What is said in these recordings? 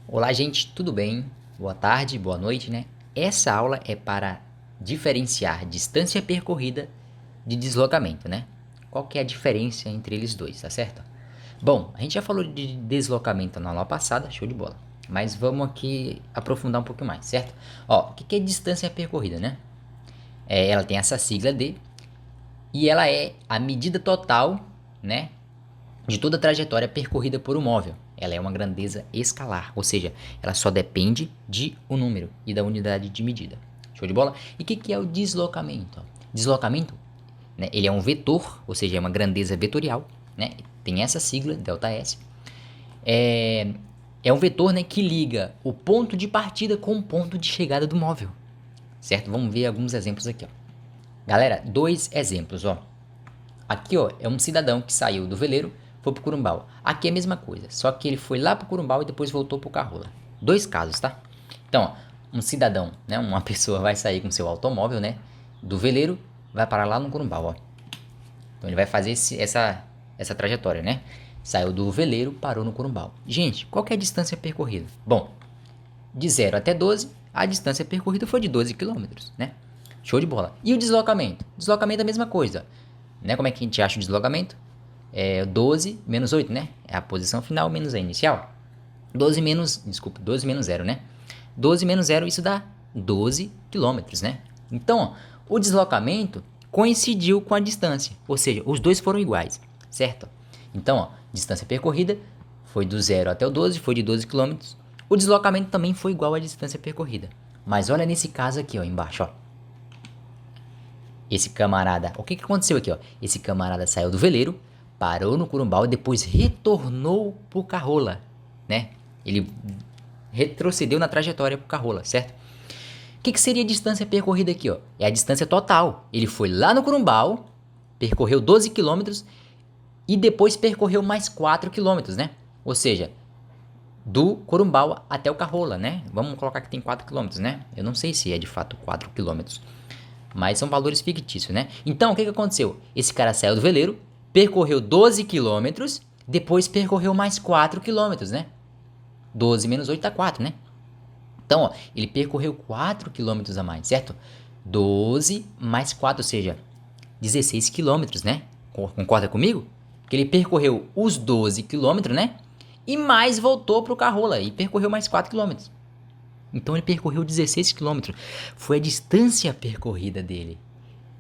Olá, gente, tudo bem? Boa tarde, boa noite, né? Essa aula é para diferenciar distância percorrida de deslocamento, né? Qual que é a diferença entre eles dois, tá certo? Bom, a gente já falou de deslocamento na aula passada, show de bola. Mas vamos aqui aprofundar um pouquinho mais, certo? Ó, o que que é distância percorrida, né? Ela tem essa sigla D e ela é a medida total, né, de toda a trajetória percorrida por um móvel. Ela é uma grandeza escalar, ou seja, ela só depende de um número e da unidade de medida. Show de bola? E o que é o deslocamento? Deslocamento, né, ele é um vetor, ou seja, é uma grandeza vetorial, né? Tem essa sigla, ΔS. É, é um vetor, né, que liga o ponto de partida com o ponto de chegada do móvel, certo? Vamos ver alguns exemplos aqui, ó. Galera, dois exemplos, ó. Aqui, ó, é um cidadão que saiu do veleiro, foi pro Curumbau. Aqui é a mesma coisa, só que ele foi lá pro Curumbau e depois voltou pro Carrola. Dois casos, tá? Então, ó, um cidadão, né, uma pessoa vai sair com seu automóvel, né, do veleiro, vai parar lá no Curumbau, ó. Então ele vai fazer essa trajetória, né? Saiu do veleiro, parou no Curumbau. Gente, qual que é a distância percorrida? Bom, de 0 até 12, a distância percorrida foi de 12 quilômetros, né? Show de bola. E o deslocamento? Deslocamento é a mesma coisa, né? Como é que a gente acha o deslocamento? É 12 menos 8, né? É a posição final menos a inicial. 12 menos, desculpa, 12 menos 0, né? 12 menos 0, isso dá 12 quilômetros, né? Então, ó, o deslocamento coincidiu com a distância, ou seja, os dois foram iguais, certo? Então, ó, distância percorrida foi do 0 até o 12, foi de 12 quilômetros. O deslocamento também foi igual à distância percorrida. Mas olha nesse caso aqui, ó, embaixo, ó. Esse camarada, o que aconteceu aqui, ó? Esse camarada saiu do veleiro, parou no Curumbau e depois retornou pro Carrola, né? Ele retrocedeu na trajetória pro Carrola, certo? O que seria a distância percorrida aqui, ó? É a distância total. Ele foi lá no Curumbau, percorreu 12 quilômetros e depois percorreu mais 4 quilômetros, né? Ou seja, do Corumbau até o Carrola, né? Vamos colocar que tem 4 quilômetros, né? Eu não sei se é de fato 4 quilômetros, mas são valores fictícios, né? Então, o que aconteceu? Esse cara saiu do veleiro, percorreu 12 quilômetros, depois percorreu mais 4 quilômetros, né? 12 menos 8 dá 4, né? Então, ó, ele percorreu 4 quilômetros a mais, certo? 12 mais 4, ou seja, 16 quilômetros, né? Concorda comigo? Que ele percorreu os 12 quilômetros, né? E mais voltou para o Carrola e percorreu mais 4 quilômetros. Então ele percorreu 16 quilômetros. Foi a distância percorrida dele.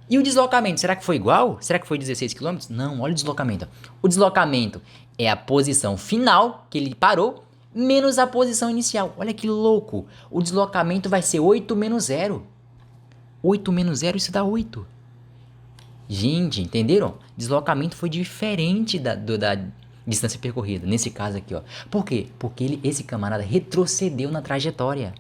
E o deslocamento, será que foi igual? Será que foi 16 quilômetros? Não, olha o deslocamento. O deslocamento é a posição final que ele parou, menos a posição inicial. Olha que louco. O deslocamento vai ser 8 menos 0. 8 menos 0, isso dá 8. Gente, entenderam? Deslocamento foi diferente da distância percorrida, nesse caso aqui, ó. Por quê? Porque esse camarada retrocedeu na trajetória.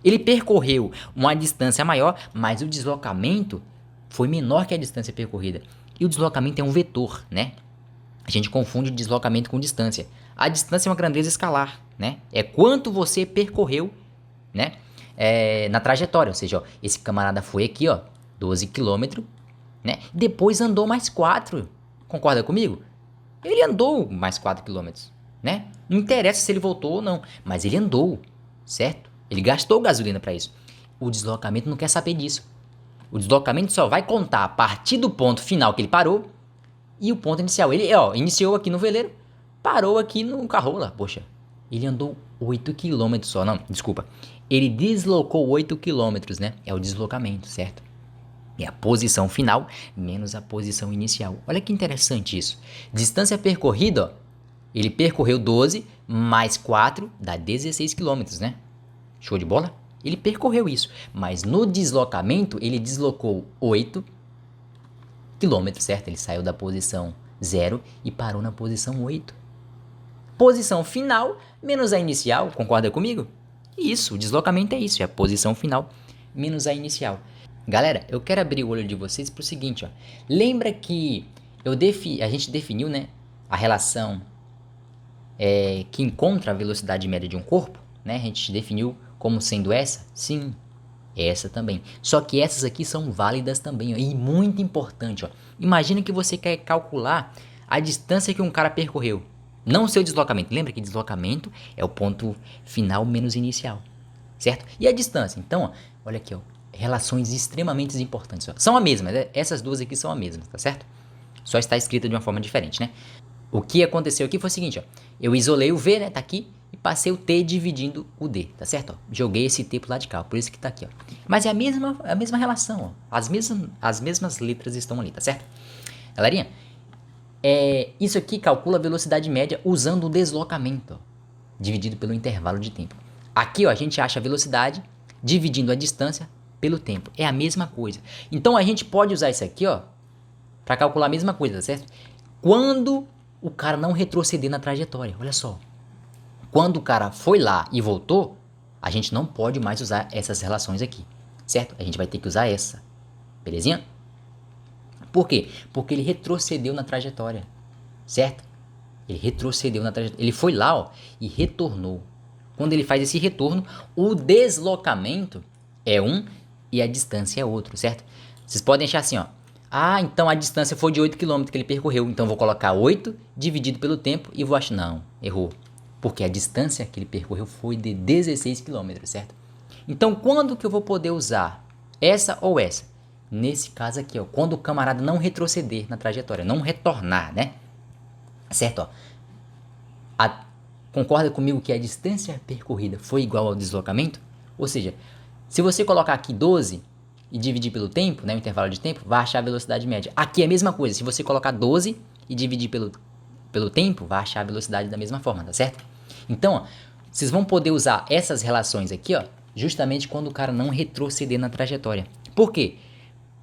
Ele percorreu uma distância maior, mas o deslocamento foi menor que a distância percorrida. E o deslocamento é um vetor, né? A gente confunde deslocamento com distância. A distância é uma grandeza escalar, né? É quanto você percorreu, né? Na trajetória, ou seja, ó, esse camarada foi aqui, ó, 12 quilômetros, né? Depois andou mais 4. Concorda comigo? Ele andou mais 4 quilômetros, né? Não interessa se ele voltou ou não, mas ele andou, certo? Ele gastou gasolina para isso. O deslocamento não quer saber disso. O deslocamento só vai contar a partir do ponto final que ele parou e o ponto inicial. Ele, ó, iniciou aqui no veleiro, parou aqui no Carrola. Poxa, ele andou 8 quilômetros só. Não, desculpa. Ele deslocou 8 quilômetros, né? É o deslocamento, certo? É a posição final menos a posição inicial. Olha que interessante isso. Distância percorrida, ó, ele percorreu 12 mais 4 dá 16 quilômetros, né? Show de bola? Ele percorreu isso, mas no deslocamento ele deslocou 8 quilômetros, certo? Ele saiu da posição 0 e parou na posição 8. Posição final menos a inicial, concorda comigo? Isso, o deslocamento é isso, é a posição final menos a inicial. Galera, eu quero abrir o olho de vocês para o seguinte, ó. Lembra que a gente definiu, né, a relação que encontra a velocidade média de um corpo, né? A gente definiu como sendo essa? Sim, essa também. Só que essas aqui são válidas também, ó, e muito importante, ó. Imagina que você quer calcular a distância que um cara percorreu. Não o seu deslocamento. Lembra que deslocamento é o ponto final menos inicial, certo? E a distância? Então, ó, olha aqui, ó, relações extremamente importantes. Ó. São a mesma, né? Essas duas aqui são a mesma, tá certo? Só está escrita de uma forma diferente, né? O que aconteceu aqui foi o seguinte, ó. Eu isolei o V, né? Tá aqui. E passei o T dividindo o D, tá certo? Ó, joguei esse T pro lado de cá, ó, por isso que tá aqui, ó. Mas é a mesma relação, ó. As mesmas letras estão ali, tá certo? Galerinha, isso aqui calcula a velocidade média usando o deslocamento, ó, dividido pelo intervalo de tempo. Aqui, ó, a gente acha a velocidade dividindo a distância pelo tempo. É a mesma coisa. Então, a gente pode usar isso aqui, ó, para calcular a mesma coisa, tá certo? Quando o cara não retroceder na trajetória, olha só. Quando o cara foi lá e voltou, a gente não pode mais usar essas relações aqui, certo? A gente vai ter que usar essa, belezinha? Por quê? Porque ele retrocedeu na trajetória, certo? Ele retrocedeu na trajetória. Ele foi lá, ó, e retornou. Quando ele faz esse retorno, o deslocamento é um e a distância é outro, certo? Vocês podem achar assim, ó. Ah, então a distância foi de 8 km que ele percorreu. Então vou colocar 8 dividido pelo tempo e vou achar... Não, errou. Porque a distância que ele percorreu foi de 16 km, certo? Então quando que eu vou poder usar essa ou essa? Nesse caso aqui, ó. Quando o camarada não retroceder na trajetória, não retornar, né? Certo, ó. Concorda comigo que a distância percorrida foi igual ao deslocamento? Ou seja, se você colocar aqui 12 e dividir pelo tempo, né, o intervalo de tempo, vai achar a velocidade média. Aqui é a mesma coisa. Se você colocar 12 e dividir pelo tempo, vai achar a velocidade da mesma forma, tá certo? Então, ó, vocês vão poder usar essas relações aqui, ó, justamente quando o cara não retroceder na trajetória. Por quê?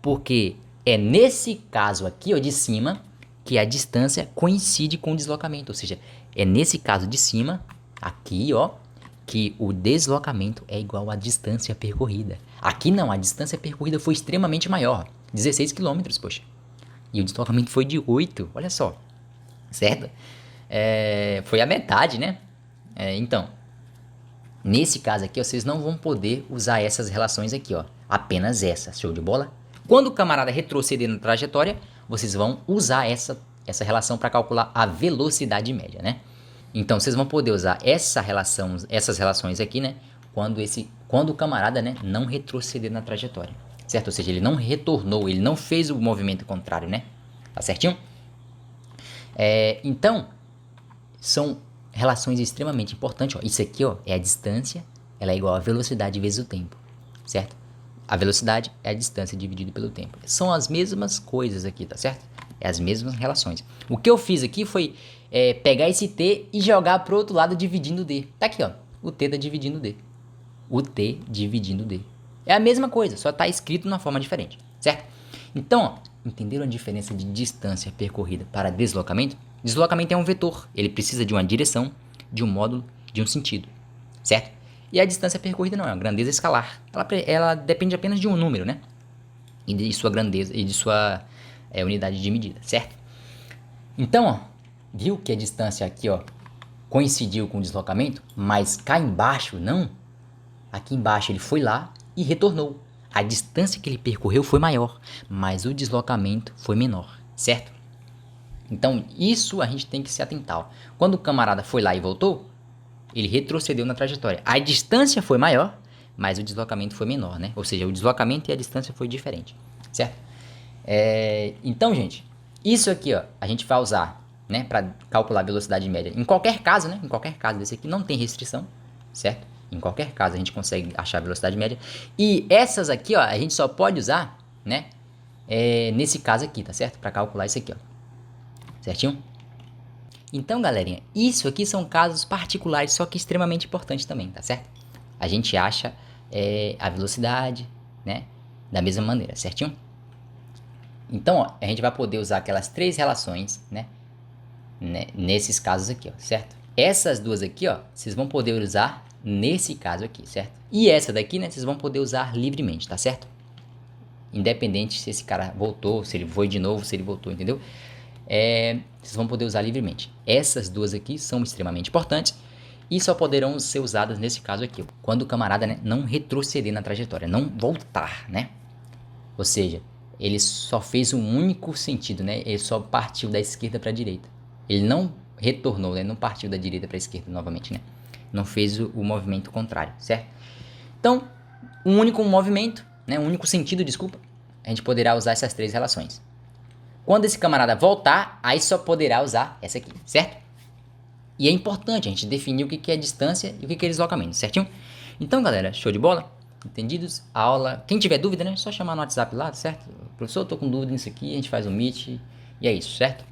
Porque é nesse caso aqui, ó, de cima, que a distância coincide com o deslocamento. Ou seja, é nesse caso de cima, aqui, ó, que o deslocamento é igual à distância percorrida. Aqui não, a distância percorrida foi extremamente maior, 16 km, poxa. E o deslocamento foi de 8, olha só, certo? Foi a metade, né? Então, nesse caso aqui, ó, vocês não vão poder usar essas relações aqui, ó. Apenas essa, show de bola? Quando o camarada retroceder na trajetória, vocês vão usar essa relação para calcular a velocidade média, né? Então, vocês vão poder usar essas relações aqui, né? Quando o camarada, né, não retroceder na trajetória, certo? Ou seja, ele não retornou, ele não fez o movimento contrário, né? Tá certinho? Então, são relações extremamente importantes. Ó. Isso aqui, ó, é a distância, ela é igual a velocidade vezes o tempo, certo? A velocidade é a distância dividida pelo tempo. São as mesmas coisas aqui, tá certo? É as mesmas relações. O que eu fiz aqui foi pegar esse T e jogar pro outro lado dividindo D. Tá aqui, ó. O T tá dividindo D. O T dividindo D. É a mesma coisa, só tá escrito de uma forma diferente, certo? Então, ó, entenderam a diferença de distância percorrida para deslocamento? Deslocamento é um vetor. Ele precisa de uma direção, de um módulo, de um sentido, certo? E a distância percorrida não, é uma grandeza escalar. Ela depende apenas de um número, né? E de sua grandeza, e de sua unidade de medida, certo? Então, ó, viu que a distância aqui, ó, coincidiu com o deslocamento, mas cá embaixo não? Aqui embaixo ele foi lá e retornou. A distância que ele percorreu foi maior, mas o deslocamento foi menor, certo? Então, isso a gente tem que se atentar. Ó. Quando o camarada foi lá e voltou, ele retrocedeu na trajetória. A distância foi maior, mas o deslocamento foi menor, né? Ou seja, o deslocamento e a distância foi diferente, certo? Então, gente, isso aqui, ó, a gente vai usar, né, para calcular a velocidade média. Em qualquer caso, né? Em qualquer caso desse aqui não tem restrição, certo? Em qualquer caso a gente consegue achar a velocidade média. E essas aqui, ó, a gente só pode usar, né? Nesse caso aqui, tá certo? Para calcular isso aqui, ó. Certinho? Então, galerinha, isso aqui são casos particulares, só que extremamente importantes também, tá certo? A gente acha a velocidade, né? Da mesma maneira, certinho? Então, ó, a gente vai poder usar aquelas três relações, né? Nesses casos aqui, ó, certo? Essas duas aqui, ó, vocês vão poder usar nesse caso aqui, certo? E essa daqui, né, vocês vão poder usar livremente, tá certo? Independente se esse cara voltou, se ele foi de novo, se ele voltou, entendeu? Vocês vão poder usar livremente. Essas duas aqui são extremamente importantes e só poderão ser usadas nesse caso aqui, quando o camarada, né, não retroceder na trajetória, não voltar, né? Ou seja, ele só fez um único sentido, né? Ele só partiu da esquerda para a direita. Ele não retornou, né? Não partiu da direita para a esquerda novamente, né? Não fez o movimento contrário, certo? Então, um único movimento, né? Um único sentido, desculpa, a gente poderá usar essas três relações. Quando esse camarada voltar, aí só poderá usar essa aqui, certo? E é importante a gente definir o que é distância e o que é deslocamento, certinho? Então, galera, show de bola? Entendidos? A aula, quem tiver dúvida, né? Só chamar no WhatsApp lá, certo? Professor, eu tô com dúvida nisso aqui, a gente faz um meet e é isso, certo?